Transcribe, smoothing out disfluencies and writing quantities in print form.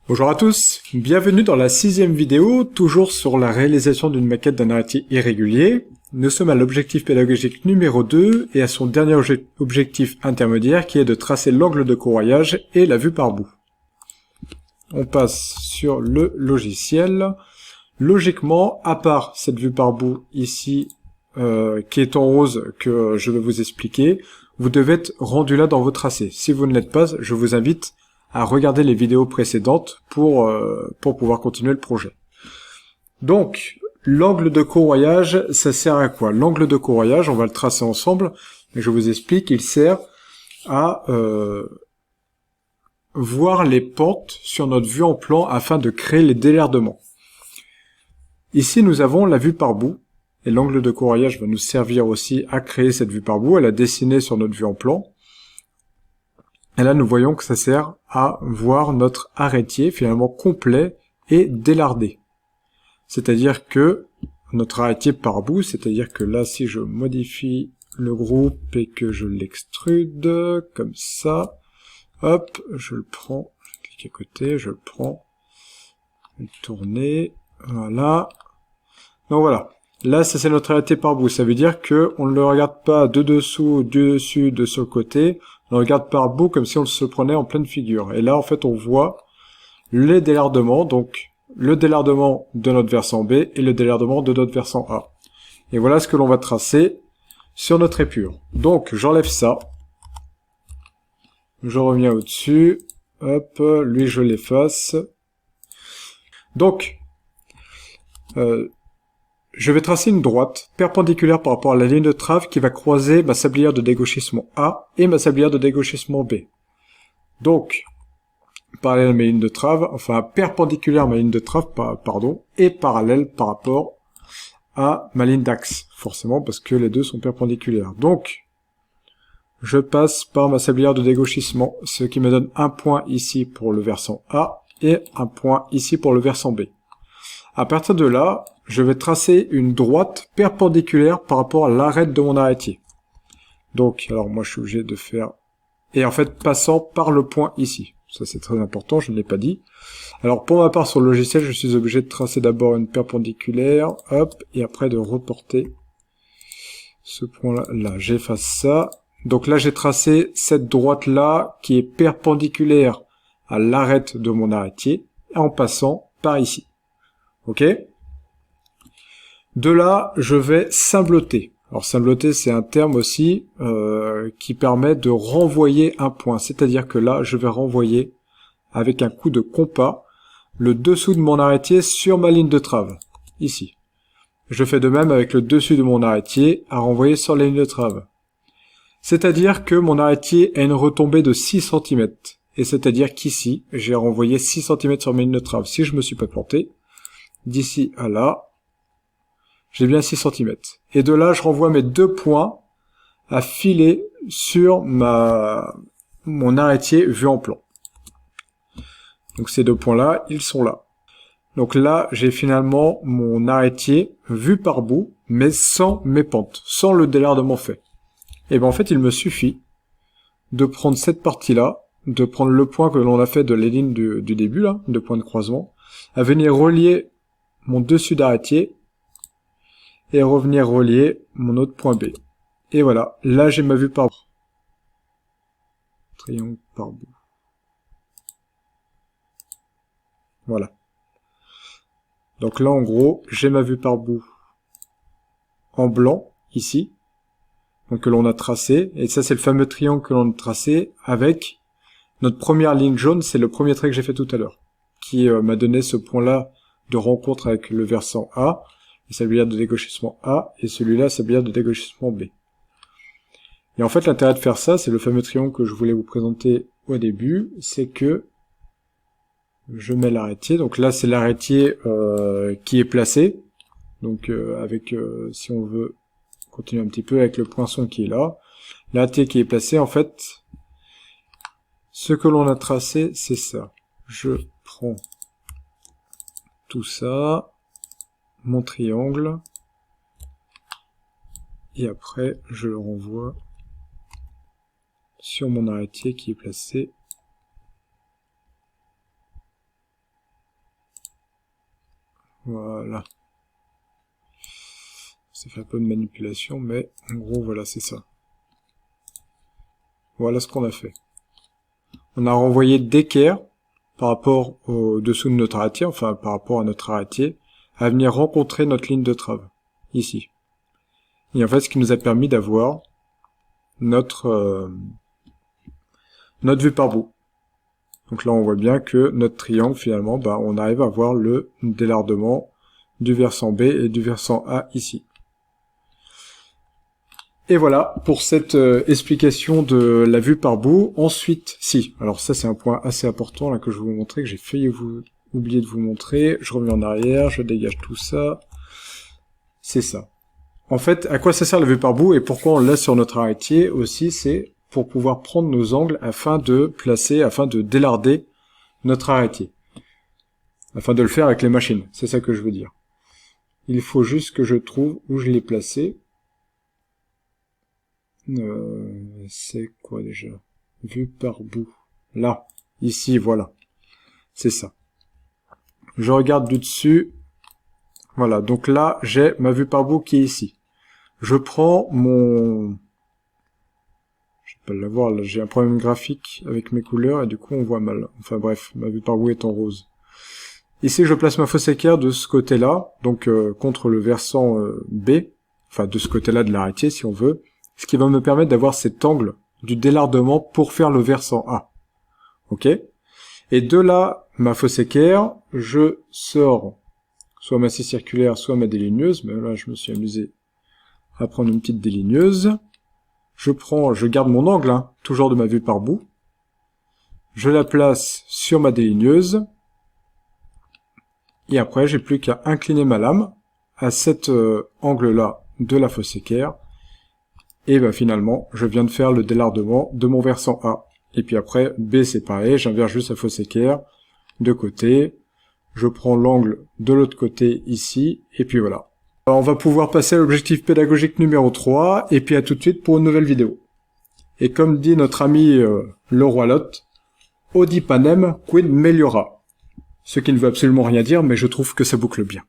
Bonjour à tous, bienvenue dans la 6e vidéo, toujours sur la réalisation d'une maquette d'un arrêté irrégulier. Nous sommes à l'objectif pédagogique numéro 2 et à son dernier objectif intermédiaire qui est de tracer l'angle de courroyage et la vue par bout. On passe sur le logiciel. Logiquement, à part cette vue par bout ici, qui est en rose que je vais vous expliquer, vous devez être rendu là dans vos tracés. Si vous ne l'êtes pas, je vous invite à regarder les vidéos précédentes pour pouvoir continuer le projet. Donc, l'angle de courroyage, ça sert à quoi? L'angle de courroyage, on va le tracer ensemble, mais je vous explique, il sert à voir les pentes sur notre vue en plan afin de créer les délardements. Ici, nous avons la vue par bout, et l'angle de courroyage va nous servir aussi à créer cette vue par bout, à la dessiner sur notre vue en plan. Et là, nous voyons que ça sert à voir notre arrêtier finalement complet et délardé. C'est-à-dire que notre arrêtier par bout, c'est-à-dire que là, si je modifie le groupe et que je l'extrude comme ça, hop, je le prends, je clique à côté, je le prends, je vais le tourner, voilà. Donc voilà. Là, ça c'est notre arrêté par bout. Ça veut dire que on ne le regarde pas de dessous, du dessus, de sur le côté. On le regarde par bout comme si on se prenait en pleine figure. Et là, en fait, on voit les délardements. Donc, le délardement de notre versant B et le délardement de notre versant A. Et voilà ce que l'on va tracer sur notre épure. Donc, j'enlève ça. Je reviens au-dessus. Hop, lui, je l'efface. Donc, je vais tracer une droite perpendiculaire par rapport à la ligne de trave qui va croiser ma sablière de dégauchissement A et ma sablière de dégauchissement B. Donc, parallèle à ma ligne de trave, enfin perpendiculaire à ma ligne de trave, pardon, et parallèle par rapport à ma ligne d'axe, forcément parce que les deux sont perpendiculaires. Donc, je passe par ma sablière de dégauchissement, ce qui me donne un point ici pour le versant A et un point ici pour le versant B. À partir de là, je vais tracer une droite perpendiculaire par rapport à l'arête de mon arrêtier. Donc, alors moi je suis obligé de faire... Et en fait, passant par le point ici. Ça c'est très important, je ne l'ai pas dit. Alors pour ma part sur le logiciel, je suis obligé de tracer d'abord une perpendiculaire, hop, et après de reporter ce point-là. Là, j'efface ça. Donc là, j'ai tracé cette droite-là qui est perpendiculaire à l'arête de mon arrêtier, en passant par ici. Ok ? De là, je vais cimbloter. Alors cimbloter, c'est un terme aussi qui permet de renvoyer un point. C'est-à-dire que là, je vais renvoyer avec un coup de compas le dessous de mon arrêtier sur ma ligne de trave. Ici. Je fais de même avec le dessus de mon arrêtier à renvoyer sur la ligne de trave. C'est-à-dire que mon arrêtier a une retombée de 6 cm. Et c'est-à-dire qu'ici, j'ai renvoyé 6 cm sur ma ligne de trave. Si je me suis pas planté, d'ici à là, j'ai bien 6 cm. Et de là, je renvoie mes deux points à filer sur mon arrêtier vu en plan. Donc ces deux points-là, ils sont là. Donc là, j'ai finalement mon arrêtier vu par bout, mais sans mes pentes, sans le délardement fait. Et bien en fait, il me suffit de prendre cette partie-là, de prendre le point que l'on a fait de les lignes du début, là, de point de croisement, à venir relier mon dessus d'arrêtier, et revenir relier mon autre point B. Et voilà, là j'ai ma vue par bout. Triangle par bout. Voilà. Donc là en gros, j'ai ma vue par bout en blanc, ici, donc que l'on a tracé, et ça c'est le fameux triangle que l'on a tracé avec notre première ligne jaune, c'est le premier trait que j'ai fait tout à l'heure, qui m'a donné ce point-là de rencontre avec le versant A, et sablière de dégauchissement A, et celui-là, sablière de dégauchissement B. Et en fait, l'intérêt de faire ça, c'est le fameux triangle que je voulais vous présenter au début, c'est que je mets l'arrêtier, donc là c'est l'arrêtier qui est placé, donc avec, si on veut continuer un petit peu avec le poinçon qui est là, l'arrêtier qui est placé, en fait, ce que l'on a tracé, c'est ça. Je prends tout ça, mon triangle, et après je le renvoie sur mon arrêtier qui est placé Voilà. Ça fait un peu de manipulation, mais en gros, voilà, c'est ça. Voilà ce qu'on a fait. On a renvoyé d'équerre par rapport au dessous de notre arrêtier, enfin par rapport à notre arrêtier, à venir rencontrer notre ligne de trave, ici. Et en fait, ce qui nous a permis d'avoir notre vue par bout. Donc là, on voit bien que notre triangle, finalement, bah, on arrive à voir le délardement du versant B et du versant A ici. Et voilà pour cette explication de la vue par bout. Ensuite, alors ça c'est un point assez important là que je vais vous montrer, que j'ai failli oublier de vous montrer. Je reviens en arrière, je dégage tout ça. C'est ça. En fait, à quoi ça sert la vue par bout et pourquoi on le laisse sur notre arrêtier aussi, c'est pour pouvoir prendre nos angles afin de délarder notre arrêtier. Afin de le faire avec les machines, c'est ça que je veux dire. Il faut juste que je trouve où je l'ai placé. C'est quoi déjà? Vue par bout. Là, ici, voilà. C'est ça. Je regarde du dessus. Voilà, donc là, j'ai ma vue par bout qui est ici. Je prends mon... Je peux pas l'avoir, là, j'ai un problème graphique avec mes couleurs et du coup on voit mal. Enfin bref, ma vue par bout est en rose. Ici, je place ma fosse équerre de ce côté-là, donc contre le versant B, enfin de ce côté-là de l'arrêtier si on veut, ce qui va me permettre d'avoir cet angle du délardement pour faire le versant A. Ok? Et de là, ma fosse équerre, je sors soit ma scie circulaire, soit ma déligneuse, mais là je me suis amusé à prendre une petite déligneuse. Je garde mon angle, hein, toujours de ma vue par bout. Je la place sur ma déligneuse. Et après, j'ai plus qu'à incliner ma lame à cet angle-là de la fosse équerre. Et ben finalement, je viens de faire le délardement de mon versant A. Et puis après, B c'est pareil, j'inverse juste la fosse équerre de côté. Je prends l'angle de l'autre côté ici, et puis voilà. Alors, on va pouvoir passer à l'objectif pédagogique numéro 3, et puis à tout de suite pour une nouvelle vidéo. Et comme dit notre ami le roi Lot, Odi panem quid meliora. Ce qui ne veut absolument rien dire, mais je trouve que ça boucle bien.